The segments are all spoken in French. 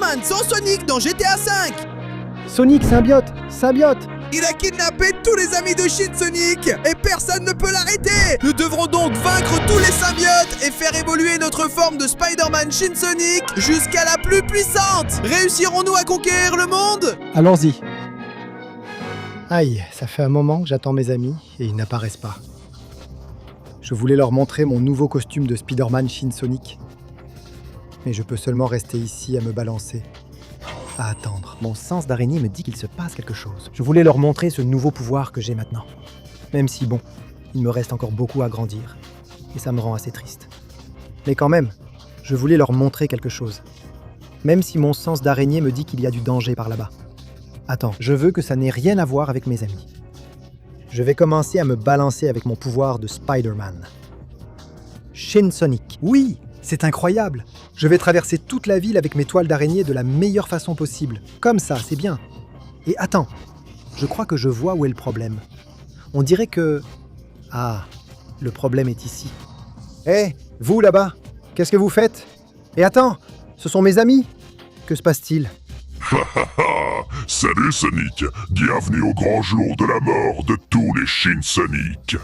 Spider-Man sans Sonic dans GTA V. Sonic, symbiote! Symbiote! Il a kidnappé tous les amis de Shin Sonic et personne ne peut l'arrêter. Nous devrons donc vaincre tous les symbiotes et faire évoluer notre forme de Spider-Man Shin Sonic jusqu'à la plus puissante. Réussirons-nous à conquérir le monde? Allons-y. Aïe, ça fait un moment que j'attends mes amis et ils n'apparaissent pas. Je voulais leur montrer mon nouveau costume de Spider-Man Shin Sonic. Mais je peux seulement rester ici à me balancer. À attendre. Mon sens d'araignée me dit qu'il se passe quelque chose. Je voulais leur montrer ce nouveau pouvoir que j'ai maintenant. Même si, bon, il me reste encore beaucoup à grandir. Et ça me rend assez triste. Mais quand même, je voulais leur montrer quelque chose. Même si mon sens d'araignée me dit qu'il y a du danger par là-bas. Attends, je veux que ça n'ait rien à voir avec mes amis. Je vais commencer à me balancer avec mon pouvoir de Spider-Man. Shin Sonic. Oui, c'est incroyable. Je vais traverser toute la ville avec mes toiles d'araignée de la meilleure façon possible. Comme ça, c'est bien. Et attends, je crois que je vois où est le problème. On dirait que... Ah, le problème est ici. Hé, vous là-bas, qu'est-ce que vous faites? Et attends, ce sont mes amis. Que se passe-t-il? Salut Sonic, bienvenue au grand jour de la mort de tous les Shin Sonic.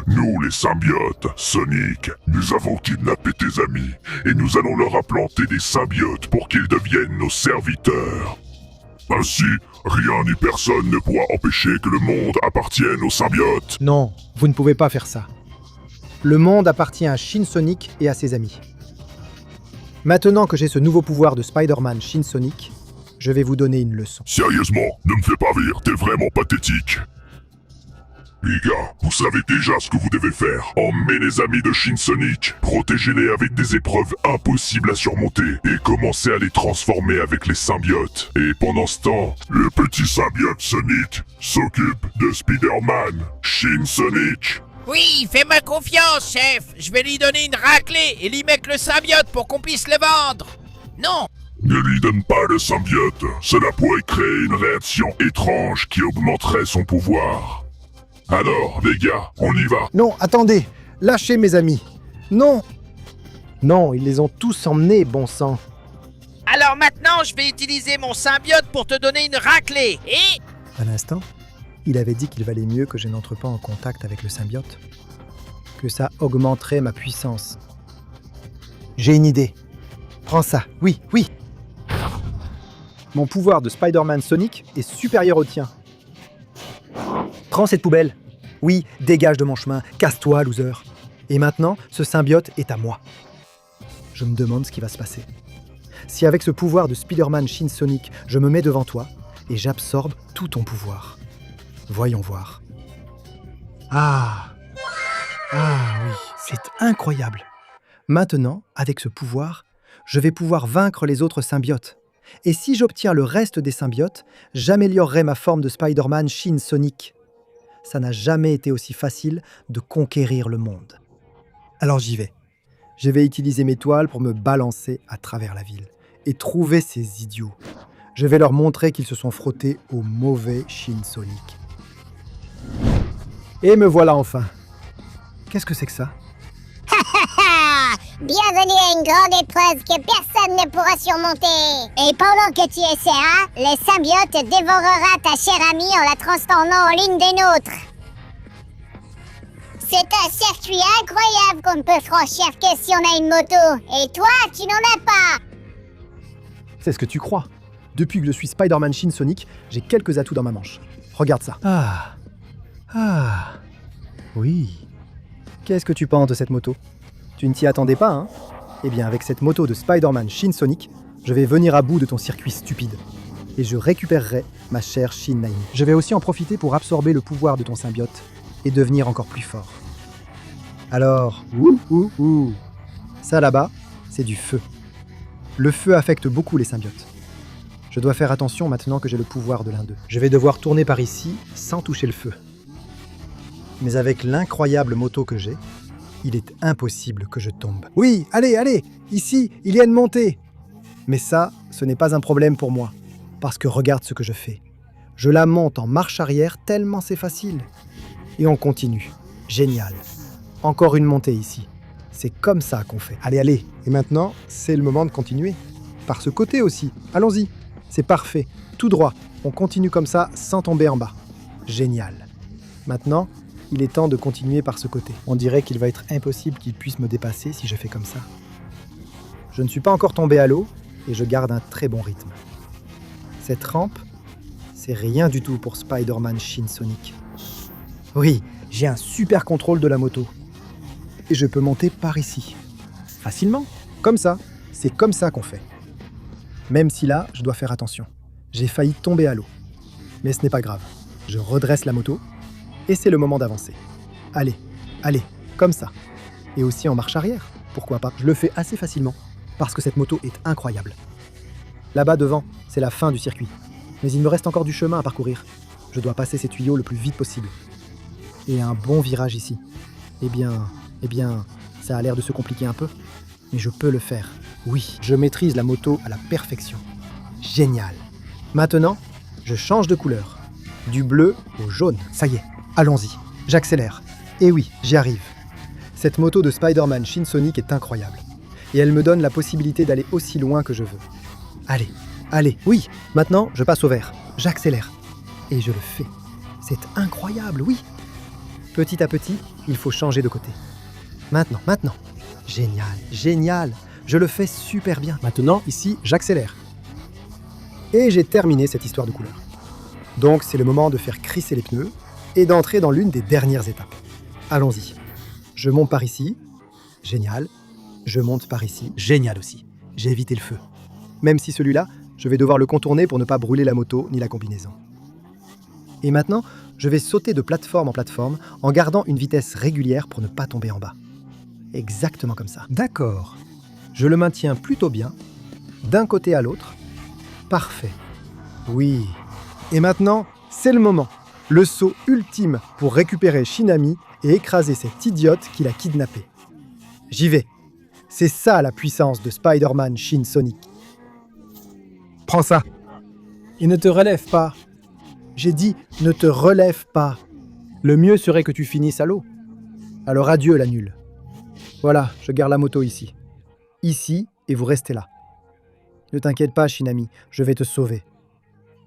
Nous les symbiotes, Sonic, nous avons kidnappé tes amis et nous allons leur implanter des symbiotes pour qu'ils deviennent nos serviteurs. Ainsi, rien ni personne ne pourra empêcher que le monde appartienne aux symbiotes. Non, vous ne pouvez pas faire ça. Le monde appartient à Shin Sonic et à ses amis. Maintenant que j'ai ce nouveau pouvoir de Spider-Man Shin Sonic, je vais vous donner une leçon. Sérieusement, ne me fais pas rire, t'es vraiment pathétique. Les gars, vous savez déjà ce que vous devez faire. Emmenez les amis de Shin Sonic, protégez-les avec des épreuves impossibles à surmonter et commencez à les transformer avec les symbiotes. Et pendant ce temps, le petit symbiote Sonic s'occupe de Spider-Man, Shin Sonic. Oui, fais-moi confiance, chef. Je vais lui donner une raclée et lui mettre le symbiote pour qu'on puisse le vendre. Non. Ne lui donne pas le symbiote, cela pourrait créer une réaction étrange qui augmenterait son pouvoir. Alors, les gars, on y va. Non, attendez, lâchez mes amis. Non. Non, ils les ont tous emmenés, bon sang. Alors maintenant, je vais utiliser mon symbiote pour te donner une raclée. Et... Un instant, il avait dit qu'il valait mieux que je n'entre pas en contact avec le symbiote. Que ça augmenterait ma puissance. J'ai une idée. Prends ça, oui, oui. Mon pouvoir de Spider-Man Sonic est supérieur au tien. Prends cette poubelle. Oui, dégage de mon chemin, casse-toi, loser. Et maintenant, ce symbiote est à moi. Je me demande ce qui va se passer. Si avec ce pouvoir de Spider-Man Shin Sonic, je me mets devant toi et j'absorbe tout ton pouvoir. Voyons voir. Ah oui, c'est incroyable. Maintenant, avec ce pouvoir, je vais pouvoir vaincre les autres symbiotes. Et si j'obtiens le reste des symbiotes, j'améliorerai ma forme de Spider-Man Shin Sonic. Ça n'a jamais été aussi facile de conquérir le monde. Alors j'y vais. Je vais utiliser mes toiles pour me balancer à travers la ville et trouver ces idiots. Je vais leur montrer qu'ils se sont frottés au mauvais Shin Sonic. Et me voilà enfin. Qu'est-ce que c'est que ça? Bienvenue à une grande épreuve que personne ne pourra surmonter. Et pendant que tu essaieras, le symbiote dévorera ta chère amie en la transformant en l'une des nôtres. C'est un circuit incroyable qu'on ne peut franchir que si on a une moto. Et toi, tu n'en as pas. C'est ce que tu crois. Depuis que je suis Spider-Man Shin Sonic, j'ai quelques atouts dans ma manche. Regarde ça. Oui. Qu'est-ce que tu penses de cette moto? Tu ne t'y attendais pas, hein? Eh bien, avec cette moto de Spider-Man Shin Sonic, je vais venir à bout de ton circuit stupide. Et je récupérerai ma chère Shin Naimi. Je vais aussi en profiter pour absorber le pouvoir de ton symbiote et devenir encore plus fort. Alors, ça là-bas, c'est du feu. Le feu affecte beaucoup les symbiotes. Je dois faire attention maintenant que j'ai le pouvoir de l'un d'eux. Je vais devoir tourner par ici sans toucher le feu. Mais avec l'incroyable moto que j'ai, il est impossible que je tombe. Oui, allez, ici, il y a une montée. Mais ça, ce n'est pas un problème pour moi, parce que regarde ce que je fais. Je la monte en marche arrière tellement c'est facile. Et on continue. Génial. Encore une montée ici. C'est comme ça qu'on fait. Allez, et maintenant, c'est le moment de continuer. par ce côté aussi. Allons-y. C'est parfait. Tout droit. On continue comme ça, sans tomber en bas. Génial. Maintenant, il est temps de continuer par ce côté. On dirait qu'il va être impossible qu'il puisse me dépasser si je fais comme ça. Je ne suis pas encore tombé à l'eau et je garde un très bon rythme. Cette rampe, c'est rien du tout pour Spider-Man Shin Sonic. Oui, j'ai un super contrôle de la moto. Et je peux monter par ici. Facilement. Comme ça. C'est comme ça qu'on fait. Même si là, je dois faire attention. J'ai failli tomber à l'eau. Mais ce n'est pas grave. Je redresse la moto et c'est le moment d'avancer. Allez, allez, comme ça. Et aussi en marche arrière. Pourquoi pas? Je le fais assez facilement parce que cette moto est incroyable. Là-bas devant, c'est la fin du circuit. Mais il me reste encore du chemin à parcourir. Je dois passer ces tuyaux le plus vite possible. Et un bon virage ici. Eh bien, ça a l'air de se compliquer un peu. Mais je peux le faire. Oui, je maîtrise la moto à la perfection. Génial. Maintenant, je change de couleur. Du bleu au jaune. Ça y est, allons-y. J'accélère. Et oui, j'y arrive. Cette moto de Spider-Man Shin Sonic est incroyable. Et elle me donne la possibilité d'aller aussi loin que je veux. Allez, allez, oui. Maintenant, je passe au vert. J'accélère. Et je le fais. C'est incroyable, oui. Petit à petit, il faut changer de côté. Maintenant. Génial, génial. Je le fais super bien. Maintenant, ici, j'accélère. Et j'ai terminé cette histoire de couleur. Donc, c'est le moment de faire crisser les pneus et d'entrer dans l'une des dernières étapes. Allons-y. Je monte par ici. Génial. Je monte par ici. Génial aussi. J'ai évité le feu. Même si celui-là, je vais devoir le contourner pour ne pas brûler la moto ni la combinaison. Et maintenant, je vais sauter de plateforme en plateforme en gardant une vitesse régulière pour ne pas tomber en bas. Exactement comme ça. D'accord. Je le maintiens plutôt bien, d'un côté à l'autre. Parfait. Oui. Et maintenant, c'est le moment. Le saut ultime pour récupérer Shinami et écraser cette idiote qui l'a kidnappé. J'y vais. C'est ça la puissance de Spider-Man Shin Sonic. Prends ça. Et ne te relève pas. J'ai dit, ne te relève pas. Le mieux serait que tu finisses à l'eau. Alors adieu la nulle. Voilà, je garde la moto ici. Ici, et vous restez là. Ne t'inquiète pas, Shinami, je vais te sauver.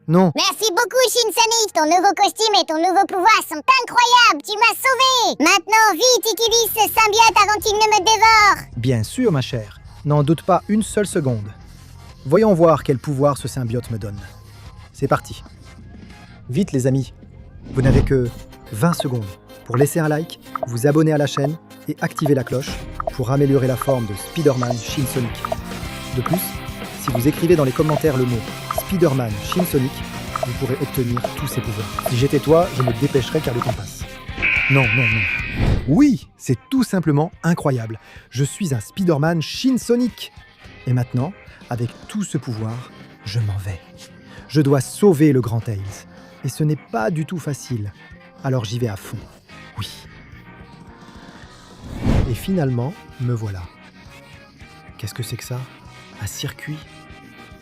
Non. Merci beaucoup, Shin Sonic. Ton nouveau costume et ton nouveau pouvoir sont incroyables. Tu m'as sauvé. Maintenant, vite, utilise ce symbiote avant qu'il ne me dévore. Bien sûr, ma chère. N'en doute pas une seule seconde. Voyons voir quel pouvoir ce symbiote me donne. C'est parti. Vite, les amis. Vous n'avez que 20 secondes pour laisser un like, vous abonner à la chaîne et activer la cloche pour améliorer la forme de Spider-Man Shin Sonic. De plus, si vous écrivez dans les commentaires le mot Spider-Man Shin Sonic, vous pourrez obtenir tous ces pouvoirs. Si j'étais toi, je me dépêcherais car le temps passe. Non. Oui, c'est tout simplement incroyable. Je suis un Spider-Man Shin Sonic. Et maintenant, avec tout ce pouvoir, je m'en vais. Je dois sauver le grand Tails. Et ce n'est pas du tout facile. Alors j'y vais à fond. Oui. Et finalement, me voilà. Qu'est-ce que c'est que ça? Un circuit?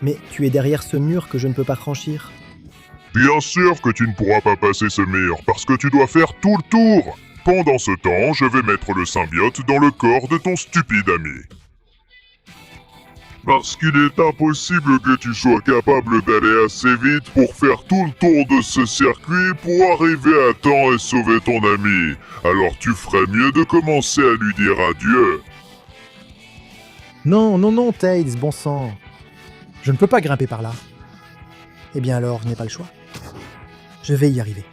Mais tu es derrière ce mur que je ne peux pas franchir. Bien sûr que tu ne pourras pas passer ce mur, parce que tu dois faire tout le tour. Pendant ce temps, je vais mettre le symbiote dans le corps de ton stupide ami. Parce qu'il est impossible que tu sois capable d'aller assez vite pour faire tout le tour de ce circuit pour arriver à temps et sauver ton ami. Alors tu ferais mieux de commencer à lui dire adieu. Non, Tails, bon sang. Je ne peux pas grimper par là. Eh bien alors, je n'ai pas le choix. Je vais y arriver.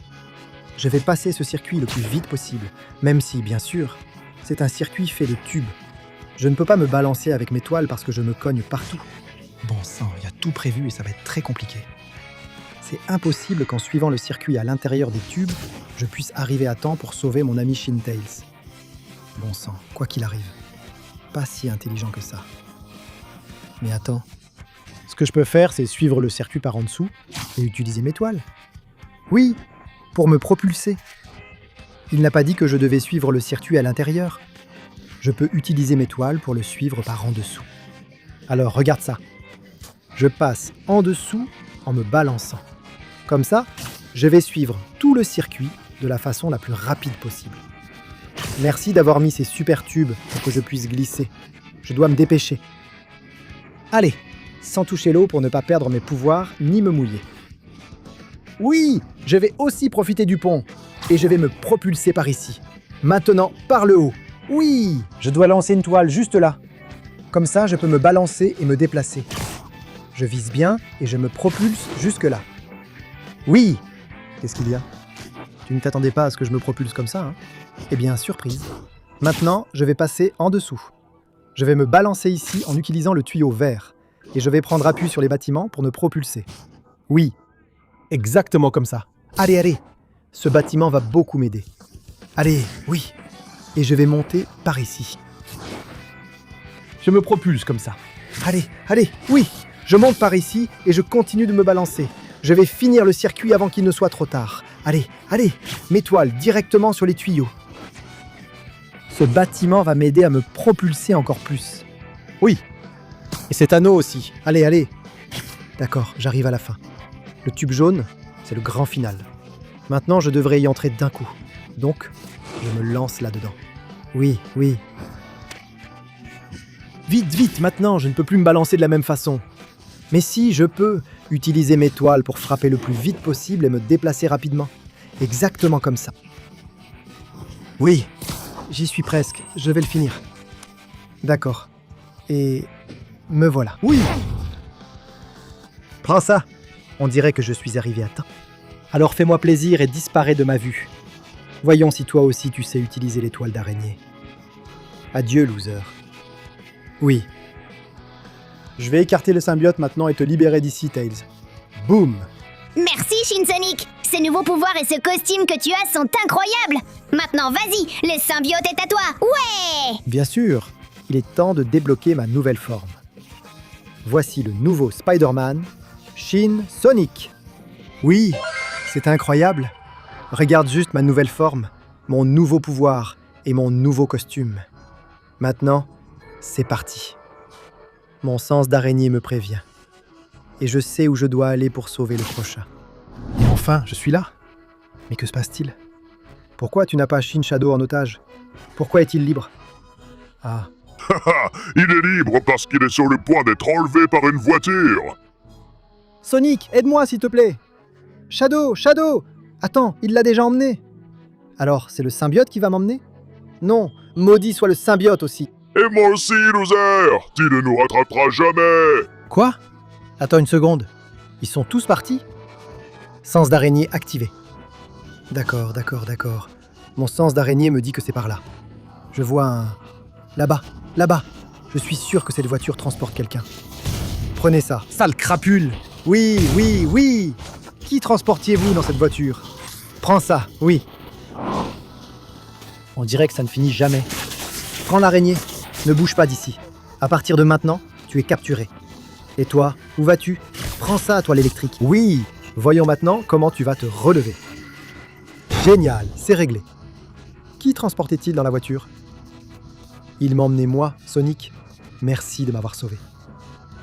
Je vais passer ce circuit le plus vite possible, même si, bien sûr, c'est un circuit fait de tubes. Je ne peux pas me balancer avec mes toiles parce que je me cogne partout. Bon sang, il y a tout prévu et ça va être très compliqué. C'est impossible qu'en suivant le circuit à l'intérieur des tubes, je puisse arriver à temps pour sauver mon ami Shin Tails. Bon sang, quoi qu'il arrive. Pas si intelligent que ça. Mais attends. Ce que je peux faire, c'est suivre le circuit par en dessous et utiliser mes toiles. Oui, pour me propulser. Il n'a pas dit que je devais suivre le circuit à l'intérieur. Je peux utiliser mes toiles pour le suivre par en dessous. Alors, regarde ça. Je passe en dessous en me balançant. Comme ça, je vais suivre tout le circuit de la façon la plus rapide possible. Merci d'avoir mis ces super tubes pour que je puisse glisser. Je dois me dépêcher. Allez, sans toucher l'eau pour ne pas perdre mes pouvoirs ni me mouiller. Oui, je vais aussi profiter du pont et je vais me propulser par ici. Maintenant, par le haut. Oui, je dois lancer une toile juste là. Comme ça, je peux me balancer et me déplacer. Je vise bien et je me propulse jusque là. Oui. Qu'est-ce qu'il y a? Tu ne t'attendais pas à ce que je me propulse comme ça, hein? Eh bien, surprise. Maintenant, je vais passer en dessous. Je vais me balancer ici en utilisant le tuyau vert. Et je vais prendre appui sur les bâtiments pour me propulser. Oui, exactement comme ça. Allez, allez. Ce bâtiment va beaucoup m'aider. Allez, oui. Et je vais monter par ici. Je me propulse comme ça. Allez, allez, oui. Je monte par ici et je continue de me balancer. Je vais finir le circuit avant qu'il ne soit trop tard. Allez, allez, mes toiles directement sur les tuyaux. Ce bâtiment va m'aider à me propulser encore plus. Oui. Et cet anneau aussi. Allez, allez. D'accord, j'arrive à la fin. Le tube jaune, c'est le grand final. Maintenant, je devrais y entrer d'un coup. Donc, je me lance là-dedans. Oui, oui. Vite, vite, maintenant, je ne peux plus me balancer de la même façon. Mais si, je peux utiliser mes toiles pour frapper le plus vite possible et me déplacer rapidement. Exactement comme ça. Oui, j'y suis presque. Je vais le finir. D'accord. Et me voilà. Oui! Prends ça. On dirait que je suis arrivé à temps. Alors fais-moi plaisir et disparais de ma vue. Voyons si toi aussi tu sais utiliser les toiles d'araignée. Adieu, loser. Oui. Je vais écarter le symbiote maintenant et te libérer d'ici, Tails. Boum! Merci, Shinsonic. Ces nouveaux pouvoirs et ce costume que tu as sont incroyables. Maintenant, vas-y, le symbiote est à toi. Ouais! Bien sûr, il est temps de débloquer ma nouvelle forme. Voici le nouveau Spider-Man, Shinsonic. Oui, c'est incroyable. Regarde juste ma nouvelle forme, mon nouveau pouvoir et mon nouveau costume. Maintenant, c'est parti. Mon sens d'araignée me prévient. Et je sais où je dois aller pour sauver le prochain. Et enfin, je suis là. Mais que se passe-t-il? Pourquoi tu n'as pas Shin Shadow en otage? Pourquoi est-il libre? Ah, Haha, il est libre parce qu'il est sur le point d'être enlevé par une voiture. Sonic, aide-moi s'il te plaît. Shadow, Shadow! Attends, il l'a déjà emmené. Alors, c'est le symbiote qui va m'emmener? Non, maudit soit le symbiote aussi. Et moi aussi, loser. Tu ne nous rattraperas jamais. Quoi? Attends une seconde. Ils sont tous partis? Sens d'araignée activé. D'accord, d'accord, d'accord. Mon sens d'araignée me dit que c'est par là. Je vois un... Là-bas, là-bas. Je suis sûr que cette voiture transporte quelqu'un. Prenez ça, sale crapule. Oui, oui, oui. Qui transportiez-vous dans cette voiture? Prends ça, oui. On dirait que ça ne finit jamais. Prends l'araignée. Ne bouge pas d'ici. À partir de maintenant, tu es capturé. Et toi, où vas-tu? Prends ça, toile électrique. Oui. Voyons maintenant comment tu vas te relever. Génial, c'est réglé. Qui transportait-il dans la voiture? Il m'emmenait moi, Sonic. Merci de m'avoir sauvé.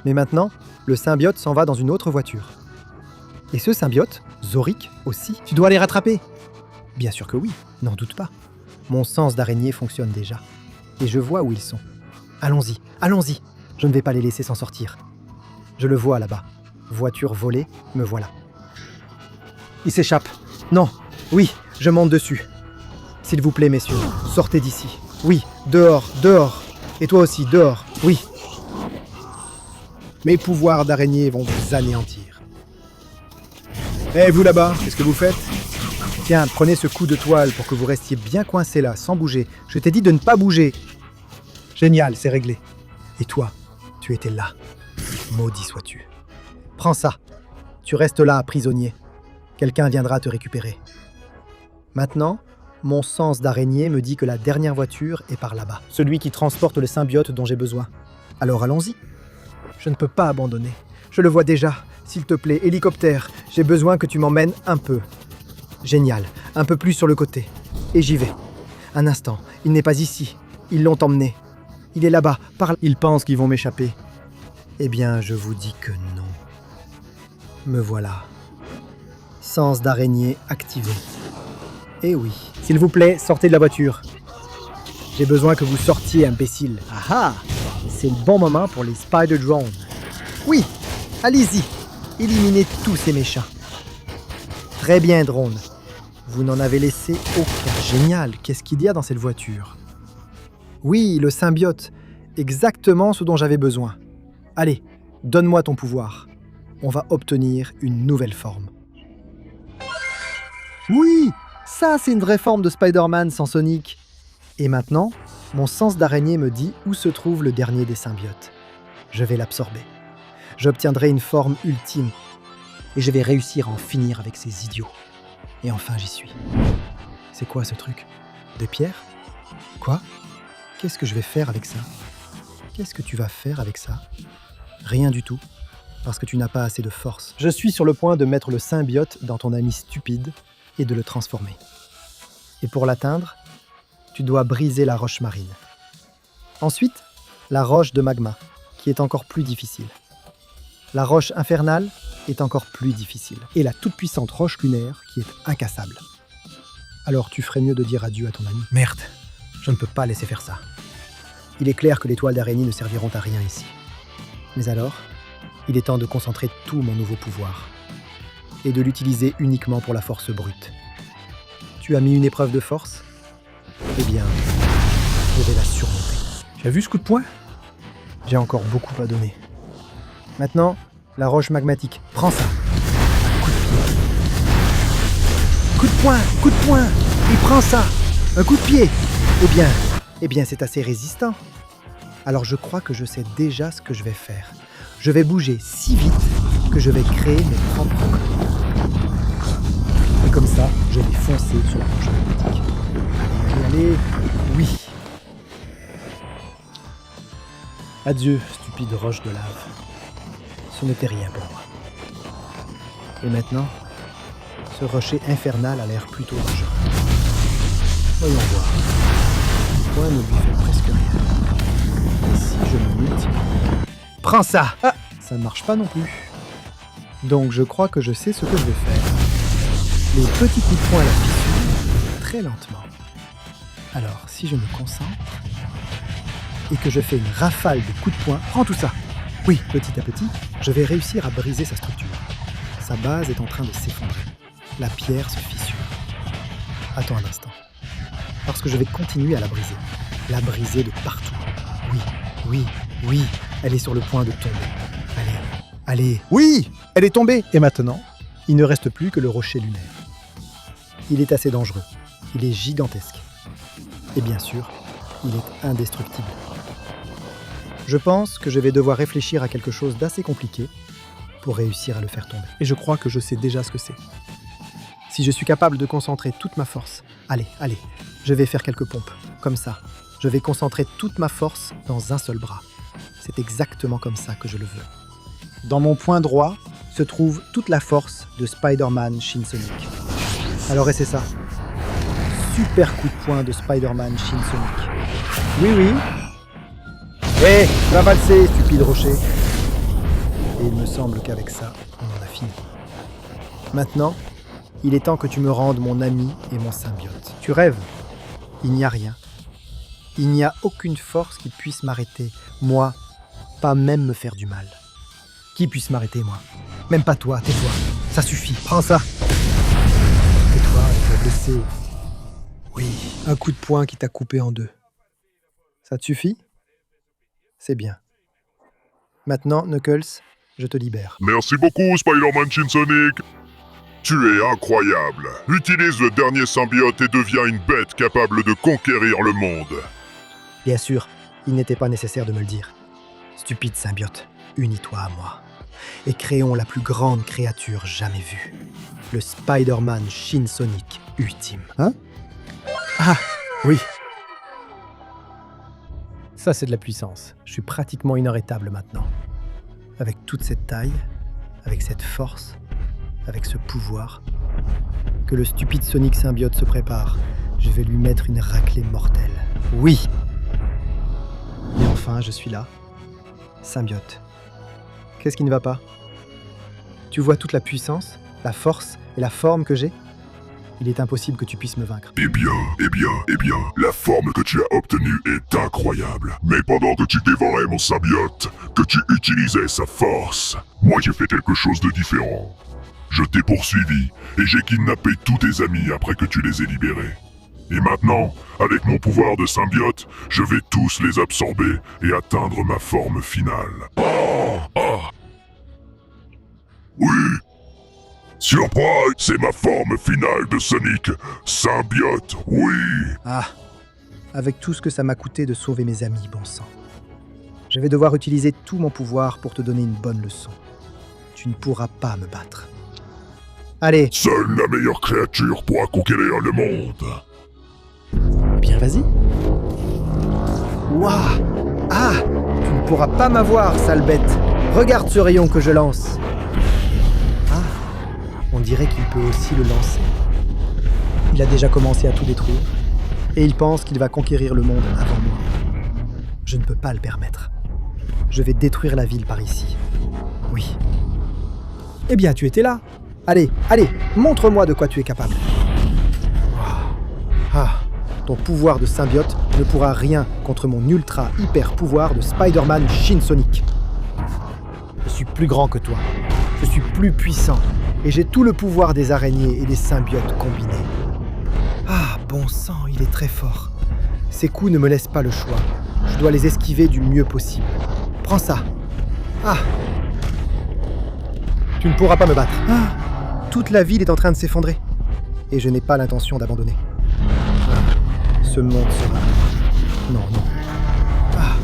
Mais maintenant, le symbiote s'en va dans une autre voiture. Et ce symbiote, Zorik aussi, tu dois les rattraper. Bien sûr que oui, n'en doute pas. Mon sens d'araignée fonctionne déjà. Et je vois où ils sont. Allons-y, allons-y. Je ne vais pas les laisser s'en sortir. Je le vois là-bas. Voiture volée, me voilà. Il s'échappe. Non, oui, je monte dessus. S'il vous plaît, messieurs, sortez d'ici. Oui, dehors, dehors. Et toi aussi, dehors, oui. Mes pouvoirs d'araignée vont vous anéantir. Hé, vous là-bas, qu'est-ce que vous faites? Tiens, prenez ce coup de toile pour que vous restiez bien coincé là, sans bouger. Je t'ai dit de ne pas bouger. Génial, c'est réglé. Et toi, tu étais là. Maudit sois-tu. Prends ça. Tu restes là, prisonnier. Quelqu'un viendra te récupérer. Maintenant, mon sens d'araignée me dit que la dernière voiture est par là-bas. Celui qui transporte le symbiote dont j'ai besoin. Alors allons-y. Je ne peux pas abandonner. Je le vois déjà. S'il te plaît, hélicoptère, j'ai besoin que tu m'emmènes un peu. Génial. Un peu plus sur le côté. Et j'y vais. Un instant. Il n'est pas ici. Ils l'ont emmené. Il est là-bas, par là. Ils pensent qu'ils vont m'échapper. Eh bien, je vous dis que non. Me voilà. Sens d'araignée activé. Eh oui. S'il vous plaît, sortez de la voiture. J'ai besoin que vous sortiez, imbécile. Ah ah! C'est le bon moment pour les Spider Drones. Oui, allez-y, éliminez tous ces méchants. Très bien, drone. Vous n'en avez laissé aucun. Génial, qu'est-ce qu'il y a dans cette voiture? Oui, le symbiote, exactement ce dont j'avais besoin. Allez, donne-moi ton pouvoir. On va obtenir une nouvelle forme. Oui, ça c'est une vraie forme de Spider-Man sans Sonic. Et maintenant, mon sens d'araignée me dit où se trouve le dernier des symbiotes. Je vais l'absorber. J'obtiendrai une forme ultime. Et je vais réussir à en finir avec ces idiots. Et enfin j'y suis. C'est quoi ce truc? De pierre? Quoi? Qu'est-ce que je vais faire avec ça? Qu'est-ce que tu vas faire avec ça? Rien du tout, parce que tu n'as pas assez de force. Je suis sur le point de mettre le symbiote dans ton ami stupide et de le transformer. Et pour l'atteindre, tu dois briser la roche marine. Ensuite, la roche de magma, qui est encore plus difficile. La roche infernale est encore plus difficile. Et la toute-puissante roche lunaire qui est incassable. Alors tu ferais mieux de dire adieu à ton ami. Merde, je ne peux pas laisser faire ça. Il est clair que les toiles d'araignée ne serviront à rien ici. Mais alors, il est temps de concentrer tout mon nouveau pouvoir. Et de l'utiliser uniquement pour la force brute. Tu as mis une épreuve de force? Eh bien, je vais la surmonter. Tu as vu ce coup de poing? J'ai encore beaucoup à donner. Maintenant, la roche magmatique. Prends ça. Un coup de pied. Coup de poing, et prends ça. Un coup de pied. Eh bien, c'est assez résistant. Alors je crois que je sais déjà ce que je vais faire. Je vais bouger si vite que je vais créer mes propres colis. Et comme ça, je vais foncer sur la roche magmatique. Allez, oui. Adieu, stupide roche de lave. Ce n'était rien pour moi. Et maintenant, ce rocher infernal a l'air plutôt dangereux. Voyons voir. Moi, ne lui fait presque rien. Et si je me multiplie? Prends ça! Ah, ça ne marche pas non plus. Donc je crois que je sais ce que je vais faire. Les petits coups de poing à la fissure, très lentement. Alors, si je me concentre et que je fais une rafale de coups de poing, prends tout ça! Oui, petit à petit, je vais réussir à briser sa structure. Sa base est en train de s'effondrer. La pierre se fissure. Attends un instant. Parce que je vais continuer à la briser. La briser de partout. Oui, elle est sur le point de tomber. Allez. Oui, elle est tombée. Et maintenant, il ne reste plus que le rocher lunaire. Il est assez dangereux. Il est gigantesque. Et bien sûr, il est indestructible. Je pense que je vais devoir réfléchir à quelque chose d'assez compliqué pour réussir à le faire tomber. Et je crois que je sais déjà ce que c'est. Si je suis capable de concentrer toute ma force, allez, je vais faire quelques pompes, comme ça. Je vais concentrer toute ma force dans un seul bras. C'est exactement comme ça que je le veux. Dans mon poing droit se trouve toute la force de Spider-Man Shin Sonic. Alors et c'est ça. Super coup de poing de Spider-Man Shin Sonic. Oui. Hé, va valser, stupide rocher. Et il me semble qu'avec ça, on en a fini. Maintenant, il est temps que tu me rendes mon ami et mon symbiote. Tu rêves? Il n'y a rien. Il n'y a aucune force qui puisse m'arrêter. Moi, pas même me faire du mal. Qui puisse m'arrêter, moi? Même pas toi, tais-toi. Ça suffit, prends ça. Tais-toi, tu vas blesser. Oui, un coup de poing qui t'a coupé en deux. Ça te suffit? C'est bien. Maintenant, Knuckles, je te libère. Merci beaucoup, Spider-Man Shin Sonic. Tu es incroyable. Utilise le dernier symbiote et deviens une bête capable de conquérir le monde. Bien sûr, il n'était pas nécessaire de me le dire. Stupide symbiote, unis-toi à moi. Et créons la plus grande créature jamais vue. Le Spider-Man Shin Sonic ultime. Hein? Ah, oui. Ça, c'est de la puissance. Je suis pratiquement inarrêtable maintenant. Avec toute cette taille, avec cette force, avec ce pouvoir, que le stupide Sonic symbiote se prépare. Je vais lui mettre une raclée mortelle. Oui! Et enfin, je suis là. Symbiote. Qu'est-ce qui ne va pas? Tu vois toute la puissance, la force et la forme que j'ai? Il est impossible que tu puisses me vaincre. Eh bien, la forme que tu as obtenue est incroyable. Mais pendant que tu dévorais mon symbiote, que tu utilisais sa force, moi j'ai fait quelque chose de différent. Je t'ai poursuivi et j'ai kidnappé tous tes amis après que tu les aies libérés. Et maintenant, avec mon pouvoir de symbiote, je vais tous les absorber et atteindre ma forme finale. Oui! Surprise! C'est ma forme finale de Sonic! Symbiote, oui! Ah, avec tout ce que ça m'a coûté de sauver mes amis, bon sang. Je vais devoir utiliser tout mon pouvoir pour te donner une bonne leçon. Tu ne pourras pas me battre. Allez, Seule la meilleure créature pourra conquérir le monde! eh bien vas-y. Waouh! Ah! Tu ne pourras pas m'avoir, sale bête. Regarde ce rayon que je lance. Ah! On dirait qu'il peut aussi le lancer. Il a déjà commencé à tout détruire. Et il pense qu'il va conquérir le monde avant moi. Je ne peux pas le permettre. Je vais détruire la ville par ici. Oui. Eh bien, tu étais là. Allez, montre-moi de quoi tu es capable. Ah, ton pouvoir de symbiote ne pourra rien contre mon ultra hyper pouvoir de Spider-Man Shin Sonic. Je suis plus grand que toi. Je suis plus puissant. Et j'ai tout le pouvoir des araignées et des symbiotes combinés. Ah, bon sang, il est très fort. Ces coups ne me laissent pas le choix. Je dois les esquiver du mieux possible. Prends ça. Ah. Tu ne pourras pas me battre. Ah. Toute la ville est en train de s'effondrer. Et je n'ai pas l'intention d'abandonner. Ah. Ce monde sera... Non. Ah.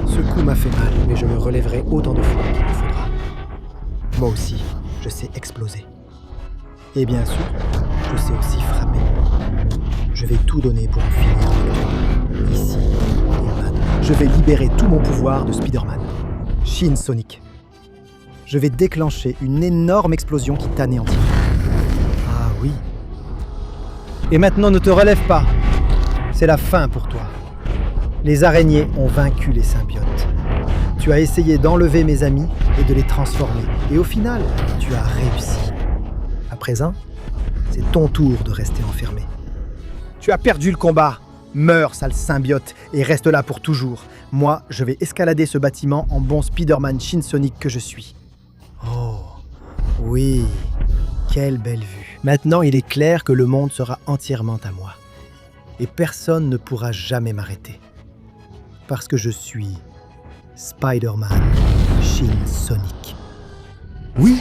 Ce coup m'a fait mal, mais je me relèverai autant de fois qu'il le faudra. Moi aussi, je sais exploser. Et bien sûr, je sais aussi frapper. Je vais tout donner pour en finir avec toi. Ici et maintenant. Je vais libérer tout mon pouvoir de Spider-Man. Shin Sonic. Je vais déclencher une énorme explosion qui t'anéantira. Ah oui. Et maintenant, ne te relève pas. C'est la fin pour toi. Les araignées ont vaincu les symbiotes. Tu as essayé d'enlever mes amis et de les transformer. Et au final, tu as réussi. À présent, c'est ton tour de rester enfermé. Tu as perdu le combat. Meurs, sale symbiote, et reste là pour toujours. Moi, je vais escalader ce bâtiment en bon Spider-Man Shin Sonic que je suis. Oh, oui, quelle belle vue. Maintenant, il est clair que le monde sera entièrement à moi. Et personne ne pourra jamais m'arrêter. Parce que je suis Spider-Man Shin Sonic. Oui.